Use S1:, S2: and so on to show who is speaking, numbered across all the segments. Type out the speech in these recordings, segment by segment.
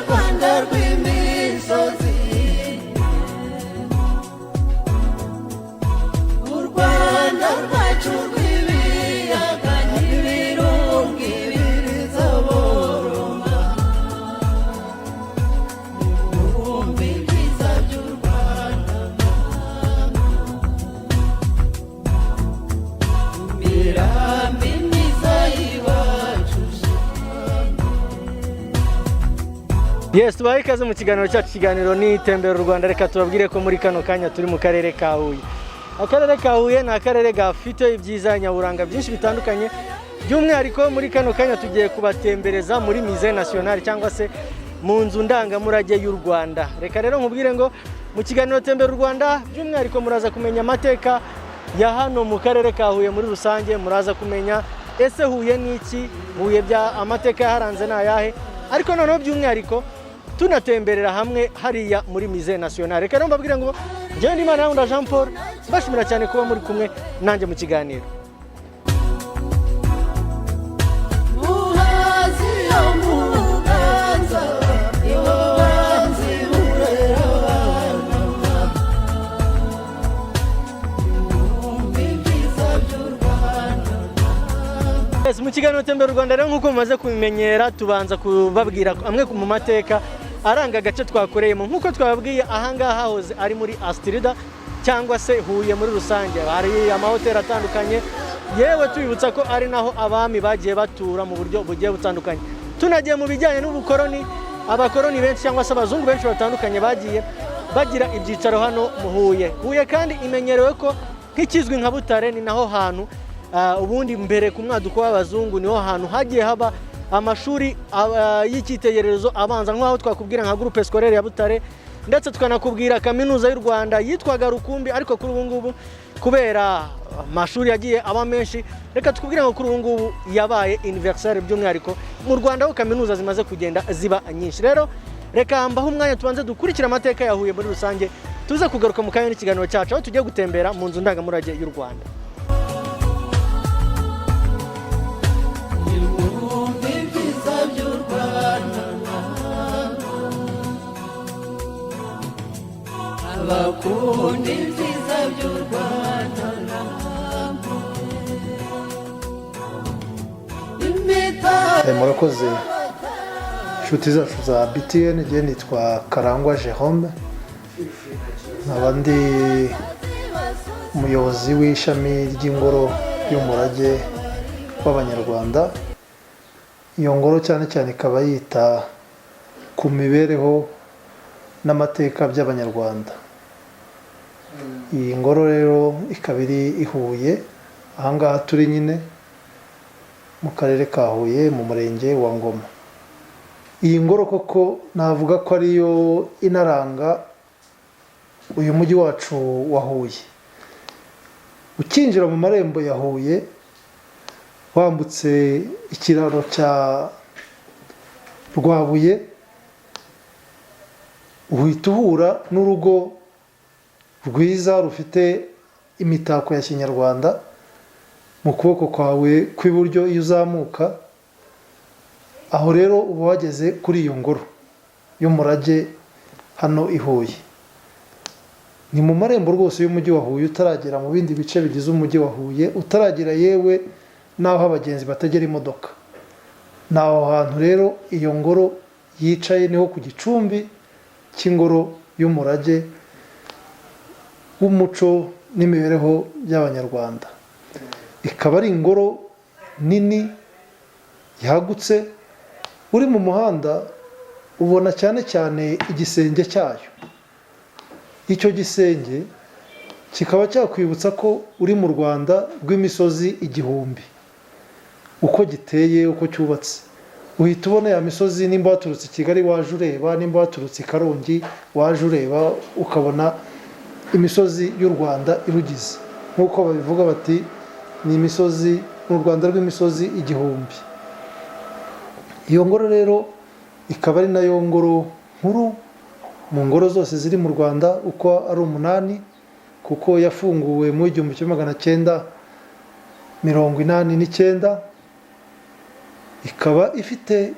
S1: Rwanda rw'imisozi, u Rwanda rwacu rw'ibiyaga n'ibirunga ibiriza boroma, nimwumve ibyiza by'u Rwanda, imirambi myiza y'iwacu.
S2: Yes, tubaye ikaze mu kiganiro cyacu. Ikiganiro ni itembera u Rwanda. Reka tubabwire ko muri kano kanya turi mu karere ka Huye. Akarere ka Huye ni akarere gafite ibyiza nyaburanga byinshi bitandukanye. By'umwihariko muri kano kanya tugiye kubatembereza muri Musée National cyangwa se mu nzu ndangamurage y'u Rwanda. Reka rero nkubwire ngo mu kiganiro tembera u Rwanda by'umwihariko muraza kumenya amateka ya hano mu karere ka Huye muri rusange. Muraza kumenya ese Huye ni iki, Huye bya amateka yaharanze nayahe, ariko noneho by'umwihariko tunatemberera hamwe hariya muri Musée National. Reka mbabwire ngo njyewe ndi Imana Jean Paul, bashimira cyane kuba muri kumwe nanjye mu kiganiro. Mu kiganiro tembera u Rwanda rero nk'uko mumaze kubimenyera, tubanza kubabwira amwe mu mateka aranga agace twakoreyemo. Nk'uko twababwiye, ahangaha hahoze ari muri Astrida cyangwa se Huye muri rusange. Hari amahoteli atandukanye, yewe tubibutsa ko ari naho abami bagiye batura mu buryo bugiye butandukanye. Tunagiye mu bijyanye n'ubukoroni, abakoroni benshi cyangwa se abazungu benshi batandukanye bagiye bagira ibyicaro hano mu Huye. Huye kandi imenyerewe ko nk'ikizwi nka Butare, ni naho hantu ubundi mbere ku mwaduko w'abazungu niho hantu hagiye haba amashuri y'icyitegererezo abanza, nk'aho twakubwira nka groupe scolaire ya Butare, ndetse tukanakubwira kaminuza y'u Rwanda yitwaga Rukumbi, ariko kuri ubu ngubu kubera amashuri yagiye aba menshi, reka tukubwira ngo kuri ubu ngubu yabaye universelle. By'umwihariko mu Rwanda ho kaminuza zimaze kugenda ziba nyinshi. Rero reka mbaho umwanya tubanze dukurikira amateka ya Huye muri rusange, tuze kugaruka mu kanya n'ikiganiro cyacu aho tugiye gutembera mu nzu ndangamurage y'u Rwanda.
S1: Abakundi ibyiza by'u Rwanda,
S3: murakoze inshuti zacu za BTN. Njye nitwa Karangwa Jerome, nkaba ndi umuyobozi w'ishami ry'ingoro y'umurage w'Abanyarwanda. Iyo ngoro cyane cyane ikaba yita ku mibereho n'amateka by'Abanyarwanda. Iyi ngoro rero ikaba iri i Huye, ahangaha turi nyine mu karere ka Huye mu murenge wa Ngoma. Iyi ngoro koko navuga ko ariyo inaranga uyu mujyi wacu wa Huye. Ukinjira mu marembo ya Huye, wambutse ikiraro cya Rwabuye, uhita uhura n'urugo rwiza rufite imitako ya Kinyarwanda. Mu kuboko kwawe kw'iburyo iyo uzamuka, aho rero uba wageze kuri iyo ngoro y'umurage hano i Huye. Ni mu marembo rwose y'umujyi wa Huye, utaragera mu bindi bice bigize umujyi wa Huye, utaragera yewe n'aho abagenzi bategera imodoka. Naho hantu rero iyo ngoro yicaye, niho ku gicumbi cy'ingoro y'umurage w'umuco n'imibereho by'Abanyarwanda. Ikaba ari ingoro nini yagutse, uri mu muhanda ubona cyane cyane igisenge cyayo. Icyo gisenge kikaba cyakwibutsa ko uri mu Rwanda rw'imisozi igihumbi, uko giteye, uko cyubatse. Uhita ubona ya misozi, nimba waturutse i Kigali waje ureba, nimba waturutse i Karongi waje ureba, ukabona imisozi y'u Rwanda irugize. Nk'uko babivuga bati ni imisozi, mu Rwanda rw'imisozi igihumbi. iyo ngoro rero ikaba ari nayo ngoro nkuru mu ngoro zose ziri mu Rwanda uko ari 8, kuko yafunguwe mu 1989, ikaba ifite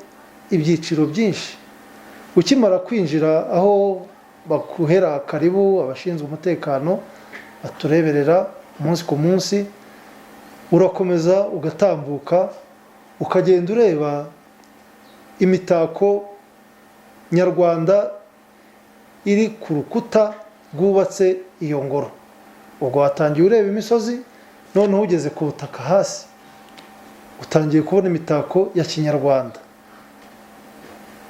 S3: ibyiciro byinshi. Ukimara kwinjira aho bakuhera karibu abashinzwe umutekano batureberera umunsi ku munsi, urakomeza ugatambuka ukagenda ureba imitako nyarwanda iri ku rukuta rwubatse iyo ngoro. Ubwo watangiye ureba imisozi, noneho ugeze ku butaka hasi utangiye kubona imitako ya kinyarwanda.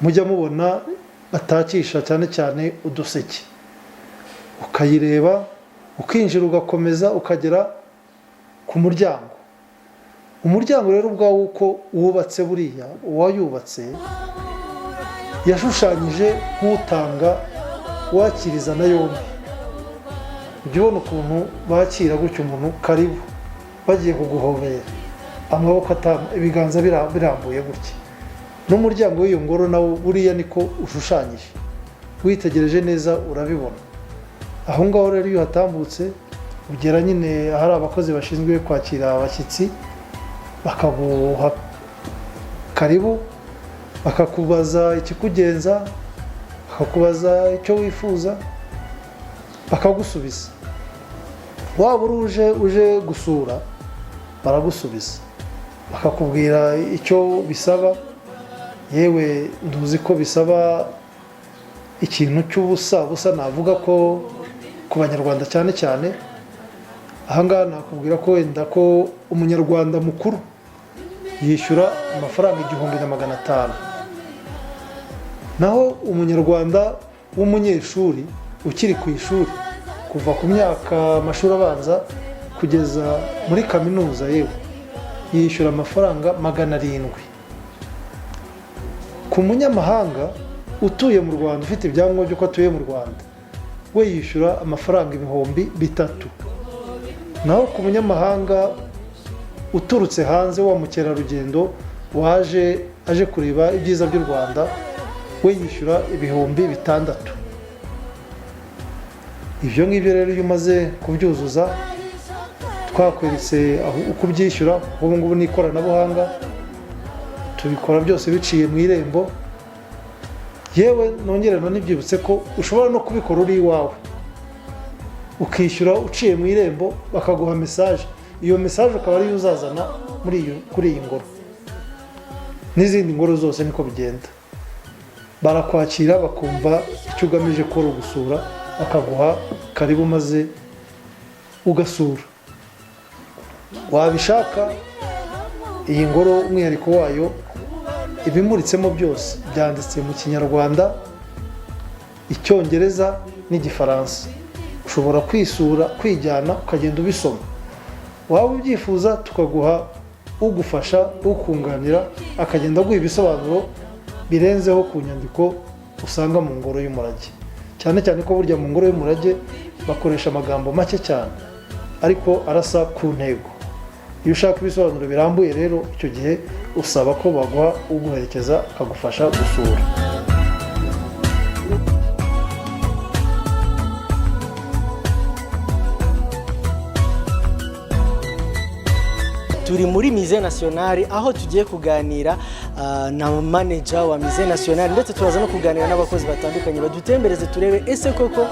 S3: Mujya mubona batakisha cyane cyane uduseke, ukayireba ukinjira ugakomeza ukagera ku muryango. Umuryango rero ubwawo uko wubatse, buriya uwayubatse yashushanyije nk'utanga wakiriza na yombi. Ujya ubona ukuntu bakira gutyo umuntu karibu bagiye kuguhobera, amaboko ibiganza birambuye gutya. N'umuryango w'iyo ngoro nawo buriya niko ushushanyije, witegereje neza urabibona. Aho ngaho rero iyo hatambutse ugera nyine ahari abakozi bashinzwe kwakira abashyitsi, bakaguha karibu, bakakubaza ikikugenza, bakakubaza icyo wifuza, bakagusubiza. Waba uje gusura baragusubiza, bakakubwira icyo bisaba. Yewe nduzi ko bisaba ikintu cy'ubusa navuga ko ku banyarwanda cyane cyane. Ahangaha nakubwira ko wenda ko umunyarwanda mukuru yishyura amafaranga 1,500, naho umunyarwanda w'umunyeshuri ukiri ku ishuri kuva ku myaka amashuri abanza kugeza muri kaminuza yewe yishyura amafaranga 700. Ku munyamahanga utuye mu Rwanda ufite ibyangombwa by'uko atuye mu Rwanda, we yishyura amafaranga 3,000. Naho ku munyamahanga uturutse hanze wa mukerarugendo aje kureba ibyiza by'u Rwanda, we yishyura 6,000. Ibyo ngibyo rero iyo umaze kubyuzuza, twakweretse uko ubyishyura. Ubu ngubu ni ikoranabuhanga, tubikora byose biciye mu irembo. Yewe nongere n'ibyibutse ko ushobora no kubikora uri iwawe, ukishyura uciye mu irembo, bakaguha message. Iyo message ukaba ariyo uzazana kuri iyi ngoro. N'izindi ngoro zose niko bigenda, barakwakira bakumva icyo ugamije ko gusura, bakaguha karibu maze ugasura. Wabishaka iyi ngoro umwihariko wayo ibimuritsemo byose byanditse mu Kinyarwanda, Icyongereza n'Igifaransa. Ushobora kwisura kwijyana ukagenda ubisoma. Waba ubyifuza tukaguha ugufasha ukunganira, akagenda aguha ibisobanuro birenzeho ku nyandiko usanga mu ngoro y'umurage. Cyane cyane ko burya mu ngoro y'umurage bakoresha amagambo make cyane ariko arasa ku ntego. Iyo ushaka ibisobanuro birambuye rero, icyo gihe usaba ko baguha uguherekeza akagufasha gusura.
S2: Turi muri Musée National aho tugiye kuganira na manager wa Musée National, ndetse turaza no kuganira n'abakozi batandukanye badutembereze turebe ese koko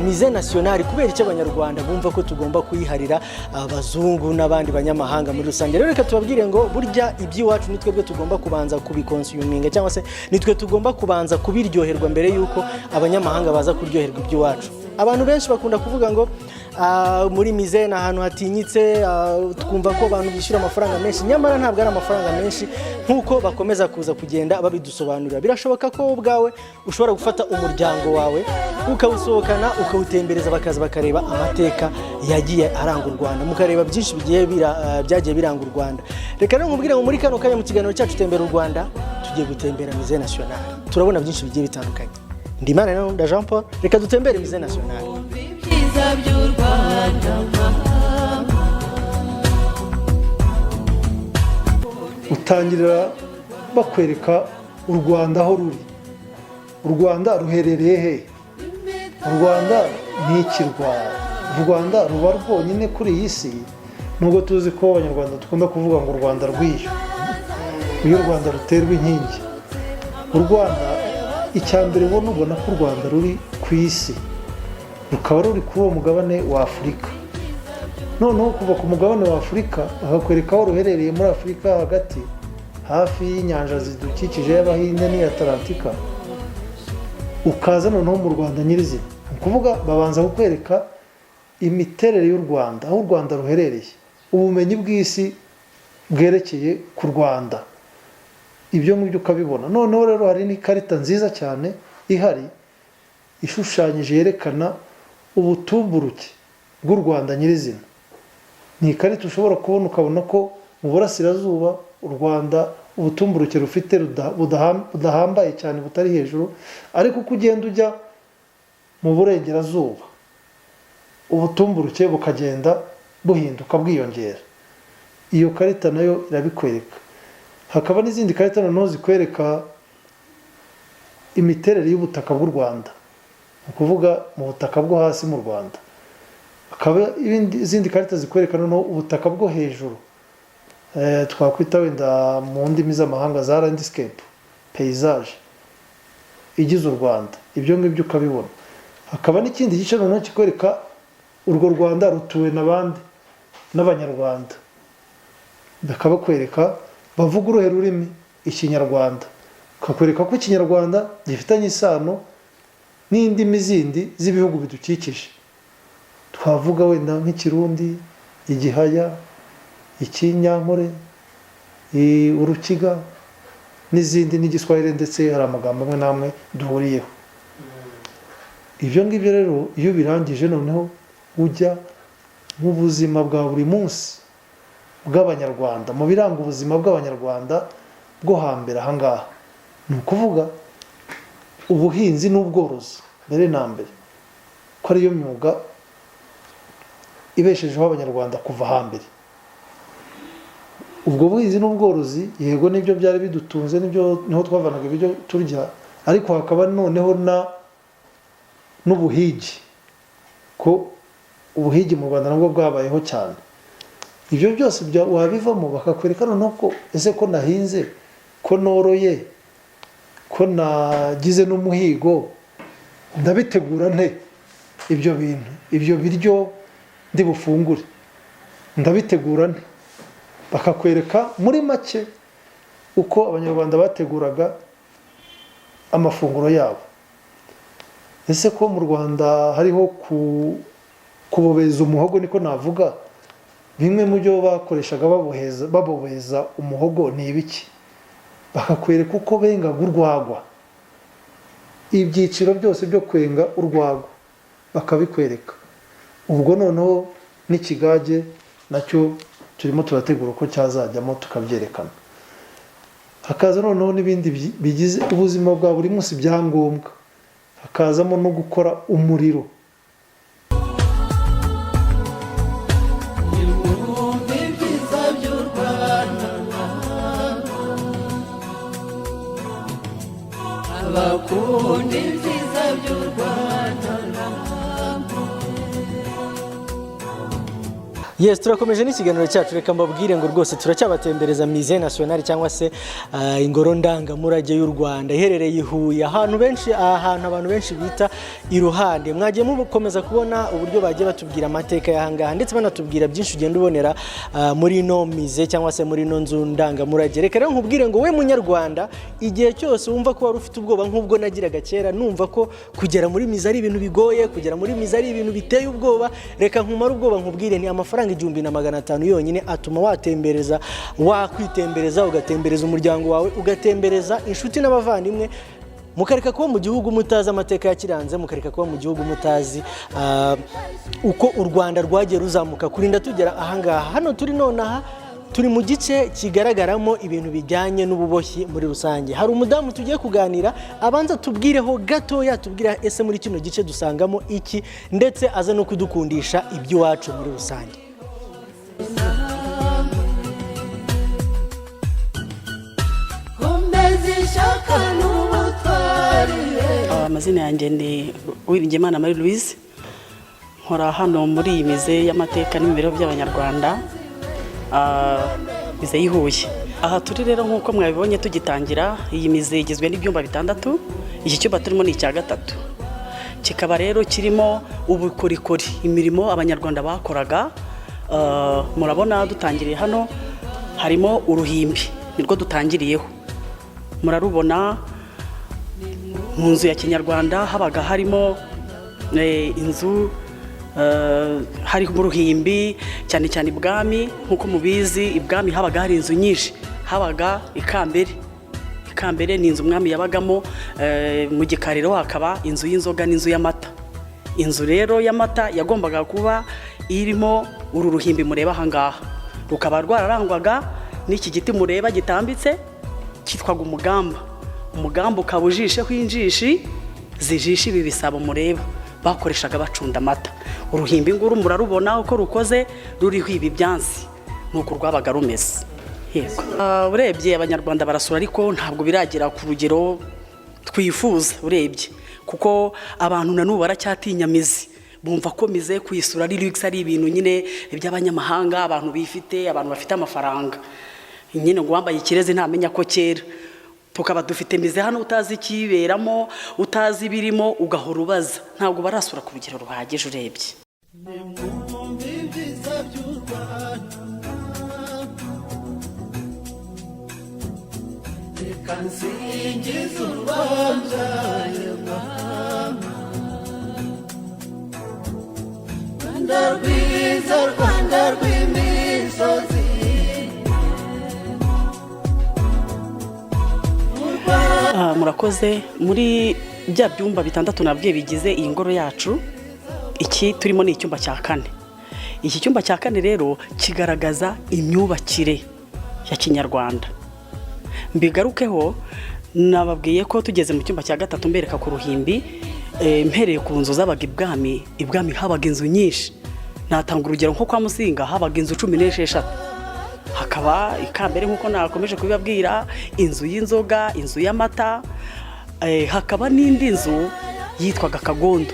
S2: Musée National kubera icyo abanyarwanda bumva ko tugomba kuyiharira abazungu n'abandi banyamahanga muri rusange. Rero reka tubabwire ngo burya iby'iwacu ni twebwe tugomba kubanza kubikonsuminga, cyangwa se ni twe tugomba kubanza kubiryoherwa mbere yuko abanyamahanga baza kuryoherwa iby'iwacu. Abantu benshi bakunda kuvuga ngo muri Musée na ahantu hatinyitse, twumva ko abantu bishyura amafaranga menshi, nyamara ntabwo ari amafaranga menshi nkuko bakomeza kuza kugenda babidusobanurira. Birashoboka ko ubwawe ushobora gufata umuryango wawe ukawusohokana ukawutembereza, bakaza bakareba amateka yagiye aranga u Rwanda, mukareba byinshi byagiye biranga u Rwanda. Reka rero nkubwire ngo muri kano kanya mu kiganiro cyacu Tembera u Rwanda tugiye gutembera Musée National, turabona byinshi bigiye bitandukanye. Ndimana na Jean Paul, reka dutembere Musée National.
S3: Utangirira bakwereka u Rwanda aho ruri. U Rwanda ruherereye he? U Rwanda ni ikirwa. U Rwanda ruba rwonyine kuri iyi si. Nubwo tuzi ko abanyarwanda dukunda kuvuga ngo u Rwanda rw'iyo, iyo u Rwanda ruterwa inkingi. U Rwanda icyambere ubona ko u Rwanda ruri ku isi, rukaba ruri kuri uwo mugabane wa Afurika. Noneho kuva ku mugabane wa Afurika bakakwereka aho ruherereye muri Afurika hagati, hafi y'inyanja zidukikije y'Abahinde n'Atlantika, ukaza noneho mu Rwanda nyirizina. Ni ukuvuga babanza kukwereka imiterere y'u Rwanda, aho u Rwanda ruherereye, ubumenyi bw'isi bwerekeye ku Rwanda, ibyo ngibyo ukabibona. Noneho rero hari n'ikarita nziza cyane ihari ishushanyije yerekana ubutumburuke bw'u Rwanda nyirizina. Ni ikarita ushobora kubona ukabona ko mu burasirazuba u Rwanda ubutumburuke rufite budahambaye cyane, butari hejuru, ariko uko ugenda ujya mu burengerazuba ubutumburuke bukagenda buhinduka bwiyongera. Iyo karita nayo irabikwereka. Hakaba n'izindi karita noneho zikwereka imiterere y'ubutaka bw'u Rwanda, ni ukuvuga mu butaka bwo hasi mu Rwanda. Hakaba izindi karita zikwereka noneho ubutaka bwo hejuru, twakwita wenda mu ndimi z'amahanga za landscape, paysage igize u Rwanda. Ibyo ngibyo ukabibona. Hakaba n'ikindi gice noneho kikwereka urwo Rwanda rutuwe n'abandi, n'Abanyarwanda. Bakabakwereka bavuga uruhe rurimi, Ikinyarwanda. Bakakwereka ko Ikinyarwanda gifitanye isano n'indimi zindi z'ibihugu bidukikije. Twavuga wenda nk'Ikirundi, Igihaya, Ikinyankore, Urukiga n'izindi, n'Igiswahili, ndetse hari amagambo amwe n'amwe duhuriyeho. Ibyo ngibyo rero iyo birangije noneho ujya mu buzima bwa buri munsi bw'Abanyarwanda, mu biranga ubuzima bw'Abanyarwanda bwo hambere ahangaha. Ni ukuvuga ubuhinzi n'ubworozi mbere na mbere, ko ariyo myuga ibeshejeho Abanyarwanda kuva hambere. Ubwo buhinzi n'ubworozi yego nibyo byari bidutunze, niho twavanaga ibyo turya, ariko hakaba noneho n'ubuhigi, ko ubuhigi mu Rwanda nabwo bwabayeho cyane. Ibyo byose wabivamo bakakwereka noneho ko ese ko nahinze, ko noroye, ko nagize n'umuhigo, ndabitegura nte ibyo bintu, ibyo biryo ndi bufungure, ndabitegura nte. Bakakwereka muri make uko Abanyarwanda bateguraga amafunguro yabo. Ese ko mu Rwanda hariho kubobeza umuhogo, niko navuga, bimwe mu byo bakoreshaga babobeza umuhogo ni ibiki? Bakakwereka uko bengaga urwagwa, ibyiciro byose byo kwenga urwagwa bakabikwereka. Ubwo noneho n'ikigage nacyo turimo turategura uko cyazajyamo tukabyerekana. Hakaza noneho n'ibindi bigize ubuzima bwa buri munsi bya ngombwa, hakazamo no gukora umuriro.
S1: Bakunda ibyiza by'u Rwanda.
S2: Yes, turakomeje n'ikiganiro cyacu. Reka mbabwire ngo rwose turacyabatembereza Musée National cyangwa se ingoro ndangamurage y'u Rwanda iherereye i Huye, ahantu abantu benshi bita iruhande. Mwagiye mukomeza kubona uburyo bagiye batubwira amateka y'ahangaha, ndetse banatubwira byinshi ugenda ubonera muri no musée cyangwa se muri no nzu ndangamurage. Reka rero nkubwire ngo we munyarwanda, igihe cyose wumva ko wari ufite ubwoba nk'ubwo nagiraga kera, numva ko kugera muri musée ari ibintu bigoye, kugera muri musée ari ibintu biteye ubwoba, reka nkumara ubwoba nkubwire ni amafaranga 1,500 yonyine atuma wakwitembereza, ugatembereza umuryango wawe, ugatembereza inshuti n'abavandimwe, mukareka kuba mu gihugu mutazi amateka yakiranze, mukareka kuba mu gihugu mutazi uko u Rwanda rwagiye ruzamuka kurinda tugera ahangaha. Hano turi nonaha turi mu gice kigaragaramo ibintu bijyanye n'ububoshyi muri rusange. Hari umudamu tugiye kuganira, abanza tubwireho gatoya, tubwira ese muri kino gice dusangamo iki, ndetse aza no kudukundisha iby'iwacu muri rusange.
S1: Come
S4: amazina yanjye ni Uwiringiyimana Marie Louise, nkora hano muri iyi mize y'amateka n'imibereho by'abanyarwanda mize y'i Huye. Aha turi rero nk'uko mwabibonye tugitangira, iyi mize igizwe n'ibyumba 6, iki cyumba turimo ni icya 3, kikaba rero kirimo ubukorikori, imirimo abanyarwanda bakoraga. Murabona dutangiriye hano harimo uruhimbi, nirwo dutangiriyeho. Murarubona mu nzu ya kinyarwanda habaga harimo inzu, hari mu ruhimbi cyane cyane ibwami. Nkuko mubizi ibwami habaga hari inzu nyinshi, habaga ikambere ni inzu umwami yabagamo, mu gikariro hakaba inzu y'inzoga n'inzu y'amata. Inzu rero y'amata yagombaga kuba irimo uru ruhimbi mureba ahangaha, rukaba rwararangwaga n'iki giti mureba gitambitse kitwaga umugamba ukaba ujisheho injishi zijisha ibi bisabo mureba bakoreshaga bacunda amata. Uruhimbi nguru murarubona uko rukoze, ruriho ibi byansi, nuko rwabaga rumeze. Yego, urebye abanyarwanda barasura ariko ntabwo biragera ku rugero twifuza urebye, kuko abantu nanubu baracyatinya mizi, bumva ko mize kuyisura ari luxe, ari ibintu nyine by'abanyamahanga, abantu bifite, abantu bafite amafaranga nyine, ngo wambaye ikirezi ntamenya ko kera. Tukaba dufite mize hano utazi kiberamo, utazi birimo, ugahora ubaza. Ntabwo barasura ku rugero ruhagije urebye.
S1: Rwanda rw'imisozi,
S4: murakoze. Muri bya byumba 6 nabwiye bigize iyi ngoro yacu, iki turimo ni icyumba cya 4. Iki cyumba cya 4 rero kigaragaza imyubakire ya kinyarwanda. Mbigarukeho, nababwiye ko tugeze mu cyumba cya 3 mbereka ku ruhimbi, mpereye ku nzu zabaga ibwami habaga inzu nyinshi. Natanga urugero nko kwa Musinga habaga inzu 16, hakaba ikambere nkuko nakomeje kubibabwira, inzu y'inzoga, inzu y'amata, hakaba n'indi nzu yitwaga Kagondo,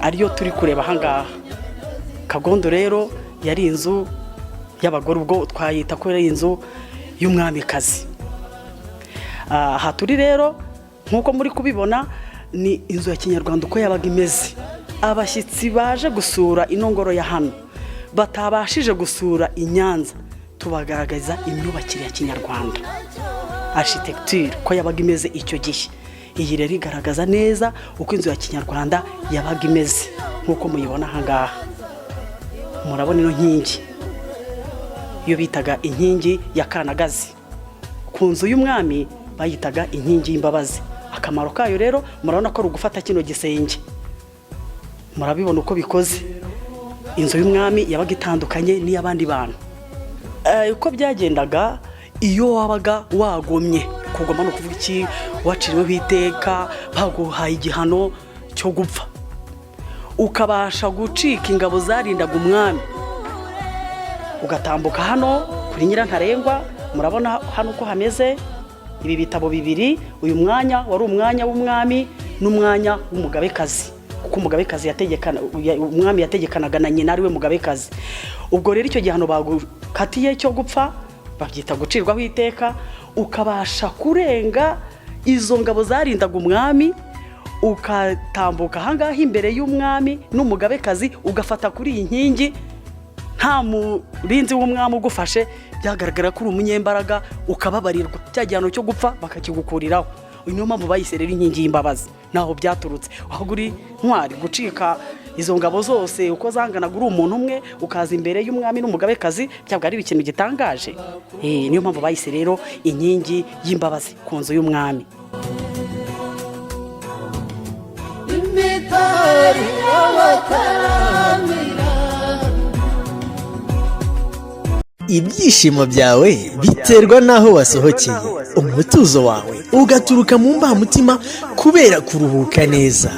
S4: ariyo turi kureba ahangaha. Kagondo rero yari inzu y'abagore, ubwo twayita ko ari inzu y'umwamikazi. Aha turi rero nkuko muri kubibona ni inzu ya kinyarwanda uko yabaga imeze. Abashyitsi baje gusura ino ngoro ya hano batabashije gusura i Nyanza, tubagaragaza imyubakire ya kinyarwanda, architecture ko yabaga imeze icyo gihe. Iyi rero igaragaza neza uko inzu ya kinyarwanda yabaga imeze nkuko muyibona ahangaha. Murabona ino nkingi, iyo bitaga inkingi ya Kanagazi. Ku nzu y'umwami bayitaga inkingi y'imbabazi. Akamaro kayo rero murabona ko rugufata kino gisenge, murabibona uko bikoze. Inzu y'umwami yabaga itandukanye n'iy'abandi bantu. Uko byagendaga, iyo wabaga wagomye, kugoma no kuvuga iki, waciriweho iteka, baguhaye igihano cyo gupfa, ukabasha gucika ingabo zarindaga umwami, ugatambuka hano kuri Nyirantarengwa. Murabona hano uko hameze, ibi bitabo 2, uyu mwanya wari umwanya w'umwami n'umwanya w'umugabekazi, kuko umugabekazi umwami yategekanaga na nyina ari we mugabekazi. Ubwo rero icyo gihano bagukatiye cyo gupfa babyita gucirwaho iteka, ukabasha kurenga izo ngabo zarindaga umwami, ukatambuka ahangaha imbere y'umwami n'umugabekazi, ugafata kuri iyi nkingi. Nta murinzi w'umwami ugufashe, byagaragara ko uri umunyembaraga, ukababarirwa. Cya gihano cyo gupfa bakakigukuriraho. Niyo mpamvu bayise rero inkingi y'imbabazi, naho byaturutse. Aho uri ntwari gucika izo ngabo zose uko zanganaga, uri umuntu umwe ukaza imbere y'umwami n'umugabekazi, byabwa ari ikintu gitangaje. Niyo mpamvu bayise rero inkingi y'imbabazi ku nzu y'umwami.
S1: imitari y'abataramira,
S2: Ibyishimo byawe biterwa n'aho wasohokeye, umutuzo wawe ugaturuka mu mbamutima kubera kuruhuka neza.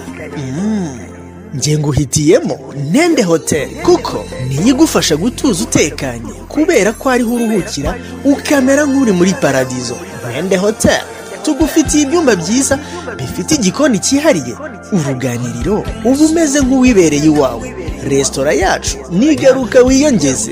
S2: Ngiye nguhitiyemo Ntende Hotel, kuko niyo igufasha gutuza utekanye kubera ko ariho uruhukira ukamera nk'uri muri paradizo. Ntende Hotel
S5: tugufitiye ibyumba byiza bifite igikoni cyihariye, uruganiriro uba umeze nk'uwibereye iwawe. Resitora yacu nigaruka wiyongeze.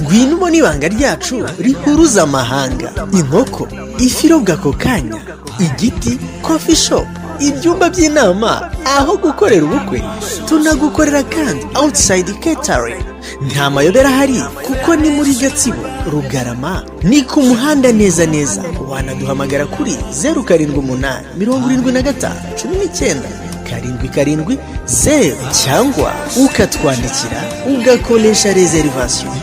S5: Ngwino ubona ibanga ryacu rihuruza amahanga: inkoko, ifi irobwa ako kanya, igiti, coffee shop, ibyumba by'inama, aho gukorera ubukwe. Tunagukorera kandi outside catering. Nta mayobera ahari kuko ni muri Gatsibo, Rugarama, ni ku muhanda neza neza. Wanaduhamagara kuri 078 75 19 7 0 cyangwa ukatwandikira ugakoresha reservation.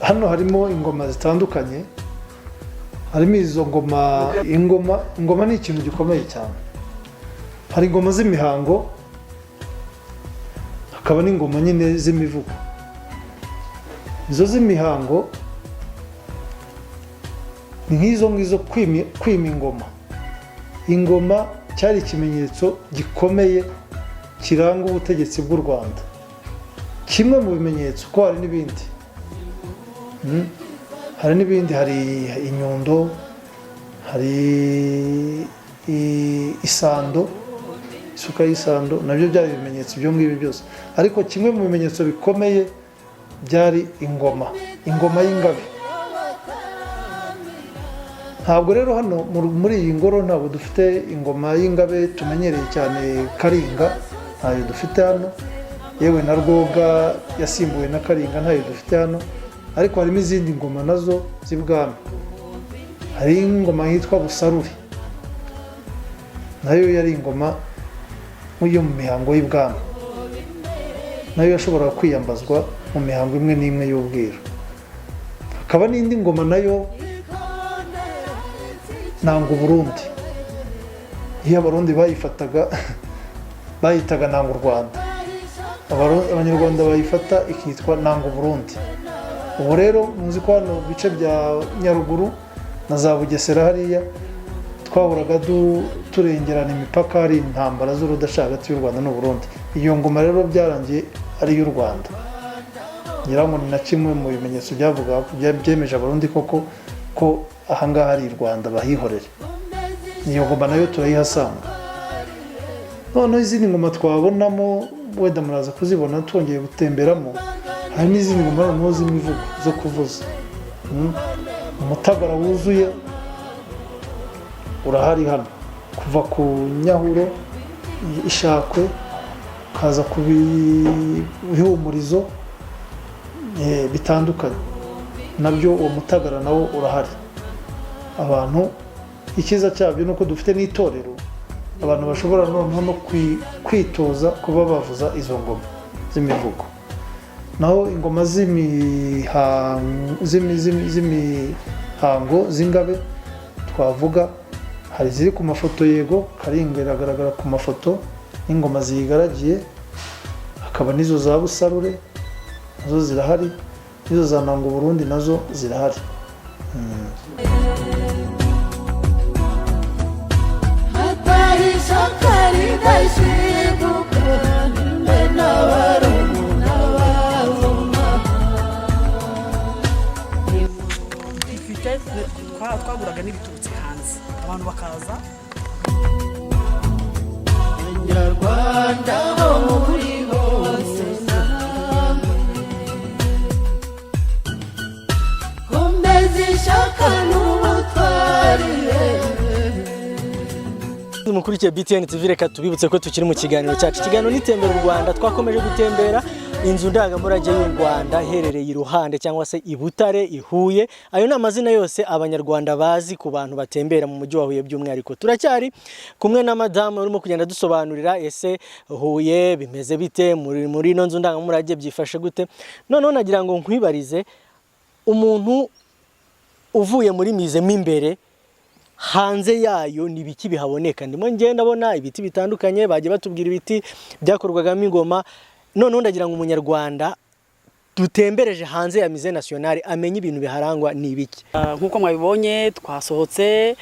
S3: Hano harimo ingoma zitandukanye, harimo izo ngoma. Ingoma ni ikintu gikomeye cyane. Hari ingoma z'imihango, hakaba n'ingoma nyine z'imivugo. Izo z'imihango ni nk'izo ngizo kwima ingoma. Ingoma cyari ikimenyetso gikomeye kiranga ubutegetsi bw'u Rwanda. Kimwe mu bimenyetso, ko hari n'ibindi. Hari n'ibindi, hari inyundo, hari isando, isuka y'isando, nabyo byari ibimenyetso byo ngibyo byose. Ariko kimwe mu bimenyetso bikomeye byari ingoma y'ingabe. Ntabwo rero hano muri iyi ngoro ntabwo dufite ingoma y'ingabe tumenyereye cyane. Karinga ntayo dufite hano, yewe na Rwoga yasimbuwe na Karinga ntayo dufite hano. Ariko harimo izindi ngoma nazo z'ibwami. Hari ingoma yitwa Busaruri, nayo yari ingoma yo mu mihango y'ibwami, nayo yashoboraga kwiyambazwa mu mihango imwe n'imwe y'ubwiru. Hakaba n'indi ngoma nayo Nanga Burundi. Iyo Abarundi bayifataga bayitaga Nanga Rwanda, Abanyarwanda bayifata ikitwa Nanga Burundi. Ubu rero muzi ko hano bice bya Nyaruguru na za Bugesera hariya twahuraga turengerana imipaka, hari intambara z'urudasha hagati y'u Rwanda n'u Burundi. Iyo ngoma rero byarangiye ari y'u Rwanda. Ngira ngo ni na kimwe mu bimenyetso byavuga byemeje Abarundi koko ko ahangaha ari u Rwanda bahihorere. Iyo ngoma nayo turayihasanga. Noneho izindi ngoma twabonamo wenda muraza kuzibona twongeye gutemberamo. Hari n'izindi ngoma noneho z'imivugo zo kuvuza. Umutagara wuzuye urahari hano, kuva ku Nyahuro, Ishakwe, kaza ku bihumurizo bitandukanye, nabyo uwo mutagara nawo urahari. Abantu ikiza cyabyo nuko dufite n'itorero abantu bashobora noneho no kwitoza kuba bavuza izo ngoma z'imivugo. Naho ingoma z'imihango z'ingabe twavuga, hari ziri ku mafoto, yego Karinga iragaragara ku mafoto n'ingoma ziyigaragiye. Hakaba n'izo za Busarure nazo zirahari, n'izo za Nanga Burundi nazo zirahari.
S4: twaguraga n'ibiturutse hanze abantu bakaza.
S1: Abanyarwanda bo muri bose komeza ishaka n'ubutwari.
S2: mukurikiye BTN TV reka tubibutse ko tukiri mu kiganiro cyacu. Ikiganiro n'itembera u Rwanda, twakomeje gutembera inzu ndangamurage y'u Rwanda iherereye iruhande cyangwa se i Butare, i Huye. Ayo ni amazina yose abanyarwanda bazi ku bantu batembera mu mujyi wa Huye by'umwihariko. Turacyari kumwe na madame urimo kugenda dusobanurira ese Huye bimeze bite, muri ino nzu ndangamurage byifashe gute. Noneho nagira ngo nkwibarize, umuntu uvuye muri mize mo imbere, hanze yayo ni biki bihaboneka? Ndimo ngenda abona ibiti bitandukanye, bagiye batubwira ibiti byakorwagamo ingoma. Noneho ndagira ngo umunyarwanda dutembereje hanze ya mize nationale amenye ibintu biharangwa ni ibiki.
S4: Nkuko mwabibonye twasohotse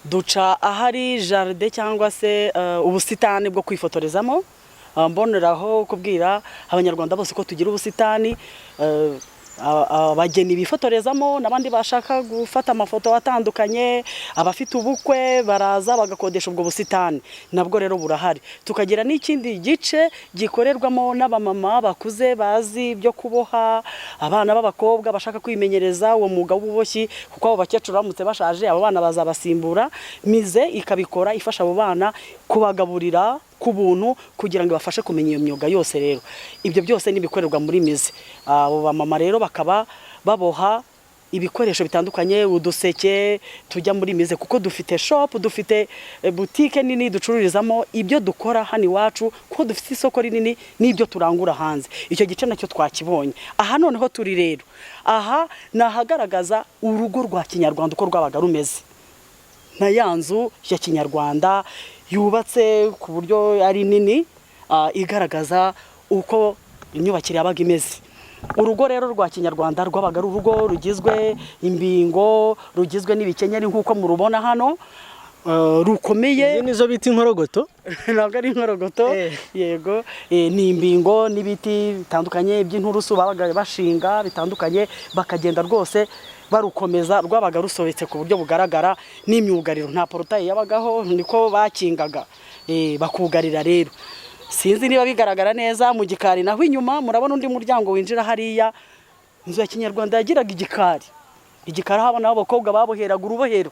S4: duca ahari jardin cyangwa se ubusitani bwo kwifotorezamo. Mboneraho kubwira abanyarwanda bose ko tugira ubusitani abageni bifotorezamo, nabandi bashaka gufata amafoto atandukanye, abafite ubukwe baraza bagakodesha ubwo busitani, nabwo rero burahari. Tukagira n'ikindi gice gikorerwamo n'abamama bakuze bazi byo kuboha, abana b'abakobwa bashaka kwimenyereza uwo mwuga w'ububoshyi, kuko abo bakecuru baramutse bashaje abo bana bazabasimbura. Mize ikabikora ifasha abo bana kubagaburira ku buntu kugira ngo bafashe kumenya iyo myuga yose. Rero ibyo byose nibikorerwa muri mize. Abo bamama rero bakaba baboha ibikoresho bitandukanye, uduseke tujya muri mize, kuko dufite shop, dufite boutique nini ducururizamo ibyo dukora hano iwacu, kuko dufite isoko rinini n'ibyo turangura hanze. Icyo gice nacyo twakibonye. Aha noneho turi rero, aha nahagaragaza urugo rwa kinyarwanda uko rwabaga rumeze, na ya nzu ya kinyarwanda yubatse ku buryo ari nini, igaragaza uko inyubakire yabaga imeze. Urugo rero rwa kinyarwanda rwabaga ari urugo rugizwe imbingo, rugizwe n'ibikenyeri nk'uko murubona hano, rukomeye.
S2: Izi nizo biti inkorogoto?
S4: Ntabwo ari inkorogoto, yego, ni imbingo n'ibiti bitandukanye by'inturusu babaga bashinga bitandukanye, bakagenda rwose barukomeza. Rwabaga rusobetse ku buryo bugaragara, n'imyugariro nta portail yabagaho, niko bakingaga bakugarira. Rero sinzi niba bigaragara neza, mu gikari naho inyuma murabona undi muryango winjira hariya. Inzu ya kinyarwanda yagiraga igikari, igikari habona abakobwa baboheraga urubohero,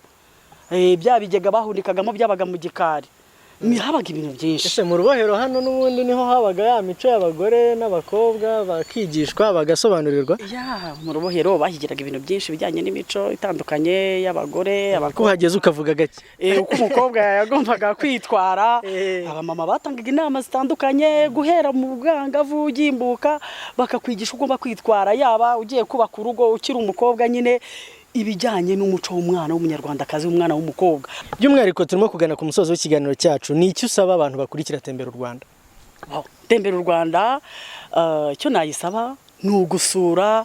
S4: bya bigega bahundikagamo byabaga mu gikari. Habaga ibintu byinshi.
S2: Ese mu rubohero hano n'ubundi niho habaga ya mico y'abagore n'abakobwa bakigishwa bagasobanurirwa?
S4: Ya, mu rubohero bahigiraga ibintu byinshi bijyanye n'imico itandukanye y'abagore.
S2: Ko hageze ukavuga gake
S4: uko umukobwa yagombaga kwitwara. Abamama batangaga inama zitandukanye, guhera mu bwangavu ugimbuka bakakwigisha ugomba kwitwara, yaba ugiye kubaka urugo ukiri umukobwa, nyine ibijyanye n'umuco w'umwana w'umunyarwandakazi, umwana w'umukobwa.
S2: By'umwihariko turimo kugana ku musozo w'ikiganiro cyacu, ni iki usaba abantu bakurikira Tembera u Rwanda?
S4: Tembera u Rwanda, icyo nayisaba ni ugusura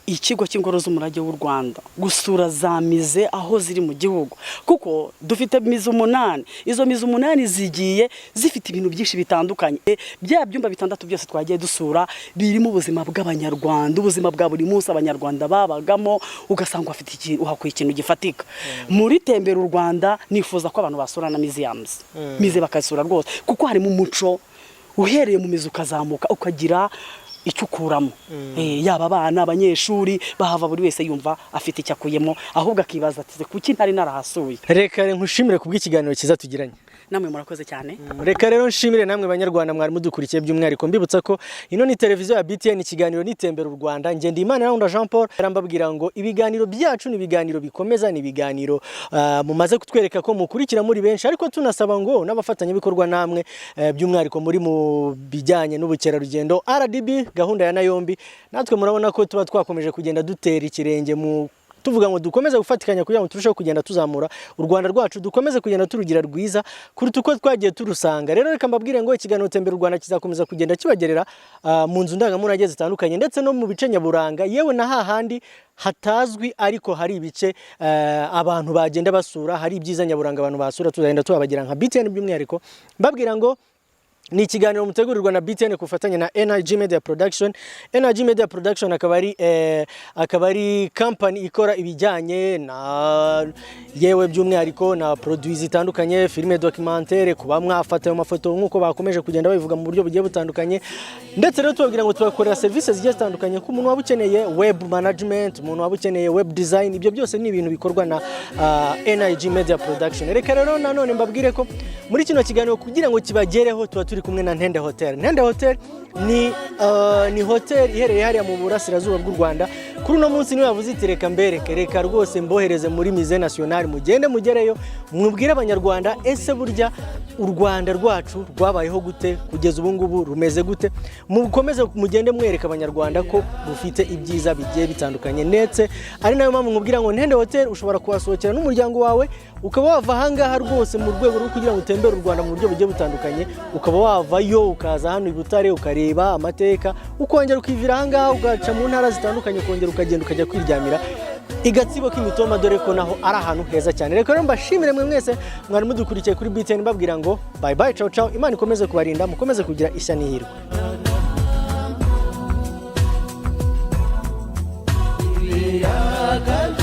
S4: ikigo cy'ingoro z'umurage w'u Rwanda, gusura za mize aho ziri mu gihugu, kuko dufite mize 8. Izo mize 8 zigiye zifite ibintu byinshi bitandukanye. Bya byumba 6 byose twagiye dusura birimo ubuzima bw'abanyarwanda, ubuzima bwa buri munsi abanyarwanda babagamo, ugasanga uhakuye ikintu gifatika. Muri Tembera u Rwanda nifuza ko abantu basura na museums, mize bakasura rwose, kuko harimo umuco uhereye mu mize ukazamuka ukagira icyo ukuramo. Yaba abana, abanyeshuri bahava buri wese yumva afite icyo akuyemo, ahubwo akibaza ati kuki ntari narahasuye.
S2: Reka nkushimire kubw'ikiganiro cyiza tugiranye.
S4: Namwe murakoze cyane.
S2: Reka rero nshimire namwe banyarwanda mwari mudukurikiye by'umwihariko, mbibutsa ko ino ni televiziyo ya BTN, ikiganiro n'itembera u Rwanda. Ngende Imana Rwanda Jean Paul arambabwira ngo ibiganiro byacu ni ibiganiro bikomeza, ni ibiganiro mumaze kutwereka ko mukurikira muri benshi, ariko tunasaba ngo n'abafatanyabikorwa namwe by'umwihariko muri mu bijyanye n'ubukerarugendo, RDB gahunda ya Nayombi, natwe murabona ko tuba twakomeje kugenda dutera ikirenge mu tuvuga ngo dukomeze gufatikanya kugira ngo turusheho kugenda tuzamura u Rwanda rwacu, dukomeze kugenda turugira rwiza kuruta uko twagiye turusanga. Rero reka mbabwire ngo ikiganiro Tembera u Rwanda kizakomeza kugenda kibagerera mu nzu ndangamurage zitandukanye, ndetse no mu bice nyaburanga, yewe na hahandi hatazwi ariko hari ibice abantu bagenda basura, hari ibyiza nyaburanga abantu basura, tuzagenda tubabagira nka BTN by'umwihariko mbabwira ngo ni ikiganiro mutegurirwa na BTN kufatanya na NRG Media Production. NRG Media Production akaba ari company ikora ibijyanye na yewe by'umwihariko na produits zitandukanye, filime documentaire, kuba mwafata ayo mafoto nkuko bakomeje kugenda babivuga mu buryo bugiye butandukanye, ndetse rero tubabwira ngo tubakorera services zigiye zitandukanye ku muntu wabukeneye web management, umuntu wabukeneye web design, ibyo byose ni ibintu bikorwa na NRG Media Production. Reka rero nanone mbabwire ko muri kino kiganiro kugira ngo kibagereho tuba turi kumwe na Ntende Hotel. Ntende Hotel ni hotel iherereye hariya mu burasirazuba bw'u Rwanda. Kuri uno munsi niwe yavuze iti reka rwose mbohereze muri Musée National, mugende mugereyo mwubwire abanyarwanda ese burya u Rwanda rwacu rwabayeho gute kugeza ubu ngubu rumeze gute, mukomeze mugende mwereka abanyarwanda ko rufite ibyiza bigiye bitandukanye, ndetse ari nayo mpamvu nkubwira ngo Ntende Hotel ushobora kuhasohokera n'umuryango wawe ukaba wava ahangaha rwose mu rwego rwo kugira ngo utembere u Rwanda mu buryo bugiye butandukanye, ukaba wavayo ukaza hano i Butare ukareba amateka, ukongera ukivira ahangaha ugaca mu ntara zitandukanye, ukongera ukagenda ukajya kwiryamira Igatsibo k'Imitoma, dore ko naho ari ahantu heza cyane. Reka rero mbashimire mwe mwese mwari mudukurikiye kuri BTN, babwira ngo bye bye, ciao ciao, Imana ikomeze kubarinda, mukomeze kugira ishya n'ihirwe.
S1: Biraga